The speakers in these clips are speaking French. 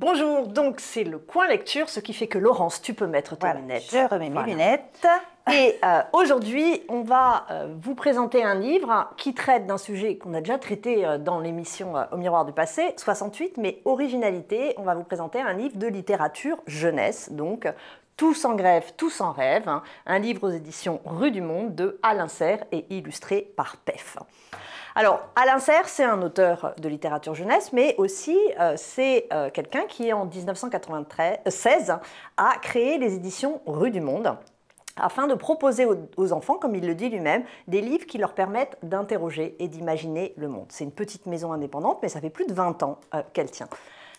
Bonjour, donc c'est le coin lecture, ce qui fait que Laurence, tu peux mettre tes lunettes. Je remets mes lunettes. Et aujourd'hui, on va vous présenter un livre qui traite d'un sujet qu'on a déjà traité dans l'émission Au miroir du passé, 68, mais originalité, on va vous présenter un livre de littérature jeunesse, donc Tous en grève, tous en rêve, hein, un livre aux éditions Rue du Monde de Alain Serre et illustré par PEF. Alors, Alain Serre, c'est un auteur de littérature jeunesse, mais aussi c'est quelqu'un qui, en 1996, a créé les éditions Rue du Monde afin de proposer aux enfants, comme il le dit lui-même, des livres qui leur permettent d'interroger et d'imaginer le monde. C'est une petite maison indépendante, mais ça fait plus de 20 ans qu'elle tient.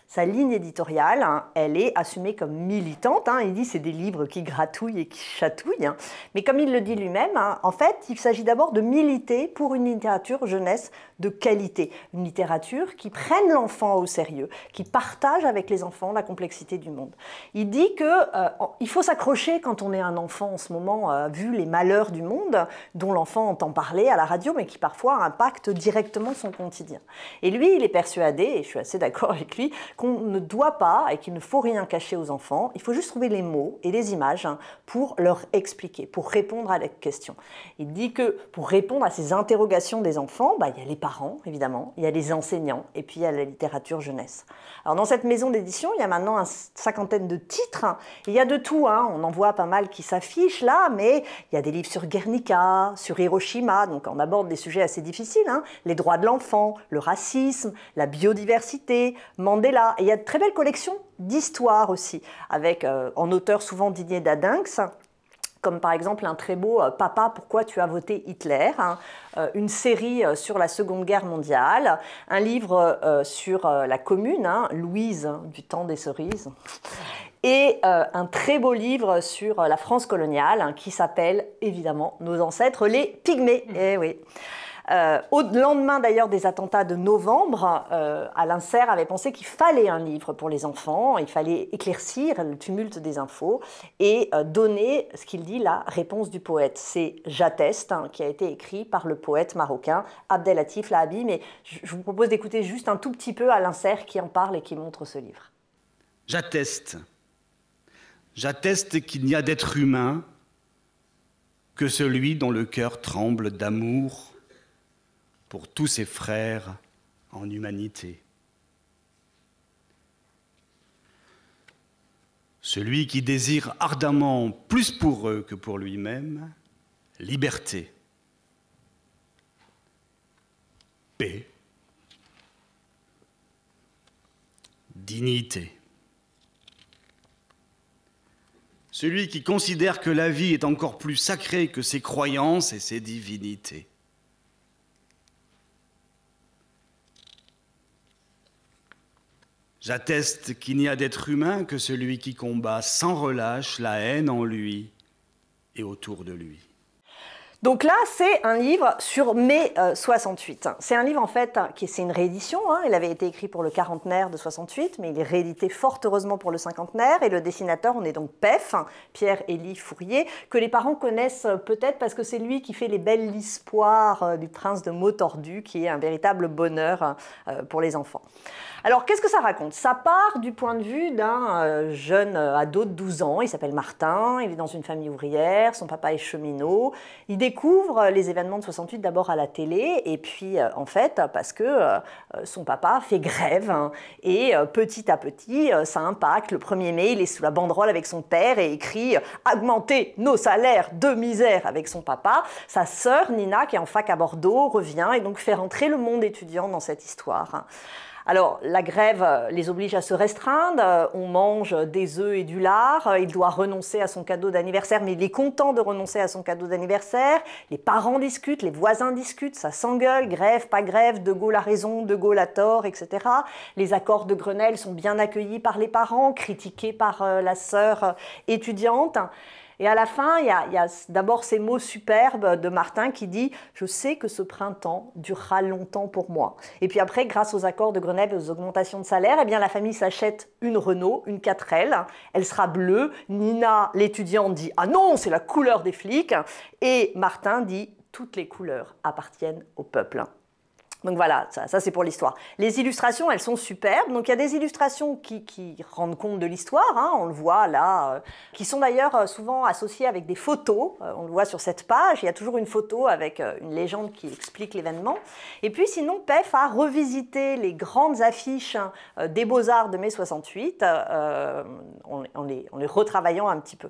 Sa ligne éditoriale, hein, elle est assumée comme militante. Hein, il dit que c'est des livres qui gratouillent et qui chatouillent. Hein. Mais comme il le dit lui-même, hein, en fait, il s'agit d'abord de militer pour une littérature jeunesse de qualité. Une littérature qui prenne l'enfant au sérieux, qui partage avec les enfants la complexité du monde. Il dit qu'il faut s'accrocher quand on est un enfant en ce moment, vu les malheurs du monde, dont l'enfant entend parler à la radio, mais qui parfois impactent directement son quotidien. Et lui, il est persuadé, et je suis assez d'accord avec lui, qu'on ne doit pas et qu'il ne faut rien cacher aux enfants. Il faut juste trouver les mots et les images pour leur expliquer, pour répondre à leurs questions. Il dit que pour répondre à ces interrogations des enfants, il y a les parents, évidemment, il y a les enseignants et puis il y a la littérature jeunesse. Alors dans cette maison d'édition, il y a maintenant une cinquantaine de titres. Et il y a de tout, hein. On en voit pas mal qui s'affichent là, mais il y a des livres sur Guernica, sur Hiroshima, donc on aborde des sujets assez difficiles, hein. Les droits de l'enfant, le racisme, la biodiversité, Mandela. Et il y a de très belles collections d'histoires aussi, avec en auteur souvent Didier Dadinx, comme par exemple un très beau « Papa, pourquoi tu as voté Hitler ?» une série sur la Seconde Guerre mondiale, un livre sur la Commune, hein, Louise du temps des cerises, et un très beau livre sur la France coloniale, hein, qui s'appelle évidemment Nos ancêtres, les Pygmées. Eh oui. Au lendemain d'ailleurs des attentats de novembre, Alain Serre avait pensé qu'il fallait un livre pour les enfants, il fallait éclaircir le tumulte des infos et donner, ce qu'il dit, la réponse du poète. C'est J'atteste, hein, qui a été écrit par le poète marocain Abdellatif Lahabi, mais je vous propose d'écouter juste un tout petit peu Alain Serre qui en parle et qui montre ce livre. J'atteste. J'atteste qu'il n'y a d'être humain que celui dont le cœur tremble d'amour pour tous ses frères en humanité. Celui qui désire ardemment, plus pour eux que pour lui-même, liberté, paix, dignité. Celui qui considère que la vie est encore plus sacrée que ses croyances et ses divinités. J'atteste qu'il n'y a d'être humain que celui qui combat sans relâche la haine en lui et autour de lui. Donc là, c'est un livre sur mai 68. C'est un livre en fait, c'est une réédition. Hein. Il avait été écrit pour le quarantenaire de 68, mais il est réédité fort heureusement pour le cinquantenaire. Et le dessinateur, on est donc PEF, Pierre-Élie Fourier, que les parents connaissent peut-être parce que c'est lui qui fait les belles histoires du prince de Motordu, qui est un véritable bonheur pour les enfants. Alors, qu'est-ce que ça raconte? Ça part du point de vue d'un jeune ado de 12 ans, il s'appelle Martin, il est dans une famille ouvrière, son papa est cheminot. Il découvre les événements de 68 d'abord à la télé, et puis en fait, parce que son papa fait grève, hein, et petit à petit, ça impacte. Le 1er mai, il est sous la banderole avec son père et écrit « Augmenter nos salaires de misère » avec son papa. Sa sœur, Nina, qui est en fac à Bordeaux, revient et donc fait rentrer le monde étudiant dans cette histoire. Hein. Alors, la grève les oblige à se restreindre, on mange des œufs et du lard, il doit renoncer à son cadeau d'anniversaire, mais il est content de renoncer à son cadeau d'anniversaire, les parents discutent, les voisins discutent, ça s'engueule, grève, pas grève, De Gaulle a raison, De Gaulle a tort, etc. Les accords de Grenelle sont bien accueillis par les parents, critiqués par la sœur étudiante. Et à la fin, il y a d'abord ces mots superbes de Martin qui dit « Je sais que ce printemps durera longtemps pour moi ». Et puis après, grâce aux accords de Grenelle et aux augmentations de salaire, eh bien, la famille s'achète une Renault, une 4L. Elle sera bleue. Nina, l'étudiante, dit « Ah non, c'est la couleur des flics ». Et Martin dit « Toutes les couleurs appartiennent au peuple ». Donc voilà, ça c'est pour l'histoire. Les illustrations, elles sont superbes. Donc il y a des illustrations qui rendent compte de l'histoire, hein, on le voit là, qui sont d'ailleurs souvent associées avec des photos. On le voit sur cette page, il y a toujours une photo avec une légende qui explique l'événement. Et puis sinon, PEF a revisité les grandes affiches des Beaux-Arts de mai 68, en les retravaillant un petit peu.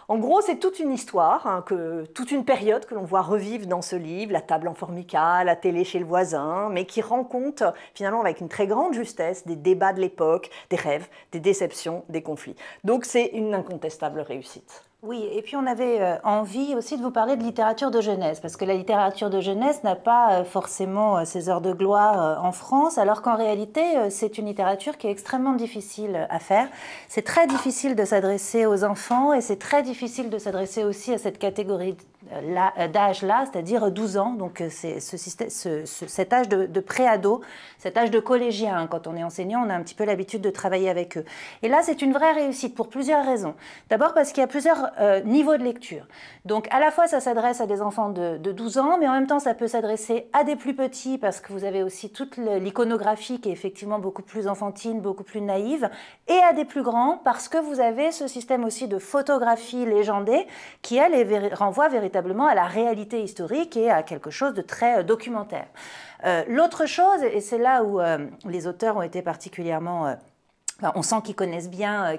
En gros, c'est toute une histoire, hein, toute une période que l'on voit revivre dans ce livre, la table en formica, la télé chez le voisin, mais qui rend compte finalement avec une très grande justesse des débats de l'époque, des rêves, des déceptions, des conflits. Donc c'est une incontestable réussite. Oui, et puis on avait envie aussi de vous parler de littérature de jeunesse, parce que la littérature de jeunesse n'a pas forcément ses heures de gloire en France, alors qu'en réalité, c'est une littérature qui est extrêmement difficile à faire. C'est très difficile de s'adresser aux enfants, et c'est très difficile de s'adresser aussi à cette catégorie d'âge-là, c'est-à-dire 12 ans, donc c'est cet âge de pré-ado, cet âge de collégien. Quand on est enseignant, on a un petit peu l'habitude de travailler avec eux. Et là, c'est une vraie réussite pour plusieurs raisons. D'abord parce qu'il y a plusieurs niveaux de lecture. Donc à la fois, ça s'adresse à des enfants de 12 ans, mais en même temps, ça peut s'adresser à des plus petits, parce que vous avez aussi toute l'iconographie qui est effectivement beaucoup plus enfantine, beaucoup plus naïve, et à des plus grands, parce que vous avez ce système aussi de photographie légendée qui, elle, renvoie véritablement à la réalité historique et à quelque chose de très documentaire. L'autre chose, et c'est là où les auteurs ont été particulièrement... on sent qu'ils connaissent bien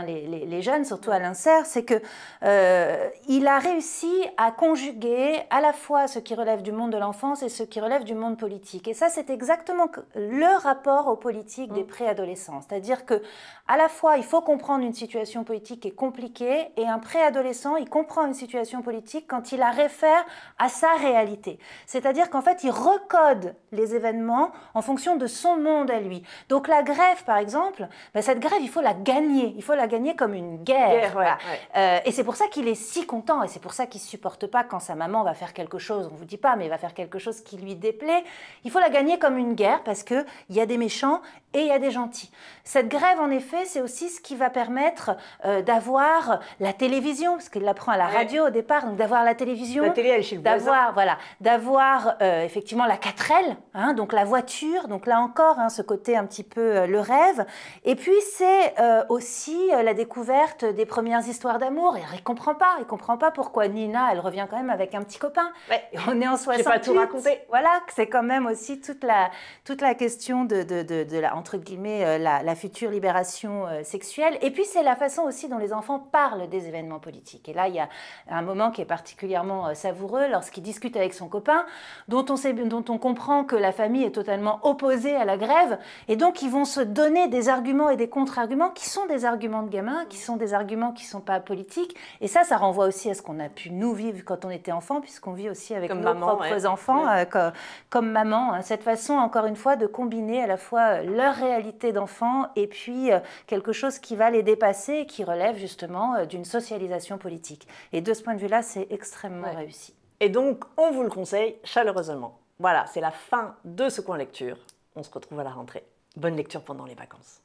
les jeunes, surtout Alain Serre, c'est qu'il a réussi à conjuguer à la fois ce qui relève du monde de l'enfance et ce qui relève du monde politique. Et ça, c'est exactement le rapport aux politiques des préadolescents. C'est-à-dire que à la fois, il faut comprendre une situation politique qui est compliquée, et un préadolescent, il comprend une situation politique quand il la réfère à sa réalité. C'est-à-dire qu'en fait, il recode les événements en fonction de son monde à lui. Donc la grève, par exemple, ben cette grève, il faut la gagner. Il faut la gagner comme une guerre. Voilà. Et c'est pour ça qu'il est si content, et c'est pour ça qu'il ne supporte pas quand sa maman va faire quelque chose, on ne vous dit pas, mais il va faire quelque chose qui lui déplaît. Il faut la gagner comme une guerre, parce qu'il y a des méchants et il y a des gentils. Cette grève, en effet, c'est aussi ce qui va permettre d'avoir la télévision, parce qu'il l'apprend à la radio au départ, donc d'avoir la télévision, la télé, elle est chez le voisin. D'avoir effectivement la 4L, hein, donc la voiture, donc là encore, hein, ce côté un petit peu le rêve. Et puis c'est aussi la découverte des premières histoires d'amour. Il ne comprend pas pourquoi Nina, elle revient quand même avec un petit copain. Ouais. Et on est en 68. J'ai pas tout raconté. Voilà, c'est quand même aussi toute la question de la, entre guillemets, la future libération sexuelle. Et puis c'est la façon aussi dont les enfants parlent des événements politiques. Et là, il y a un moment qui est particulièrement savoureux lorsqu'il discute avec son copain, dont on comprend que la famille est totalement opposée à la grève. Et donc, ils vont se donner des arguments et des contre-arguments qui sont des arguments de gamins, qui sont des arguments qui ne sont pas politiques. Et ça renvoie aussi à ce qu'on a pu nous vivre quand on était enfant, puisqu'on vit aussi avec nos propres enfants, comme maman. Hein, cette façon, encore une fois, de combiner à la fois leur réalité d'enfant et puis quelque chose qui va les dépasser et qui relève justement d'une socialisation politique. Et de ce point de vue-là, c'est extrêmement réussi. Et donc, on vous le conseille chaleureusement. Voilà, c'est la fin de ce coin lecture. On se retrouve à la rentrée. Bonne lecture pendant les vacances.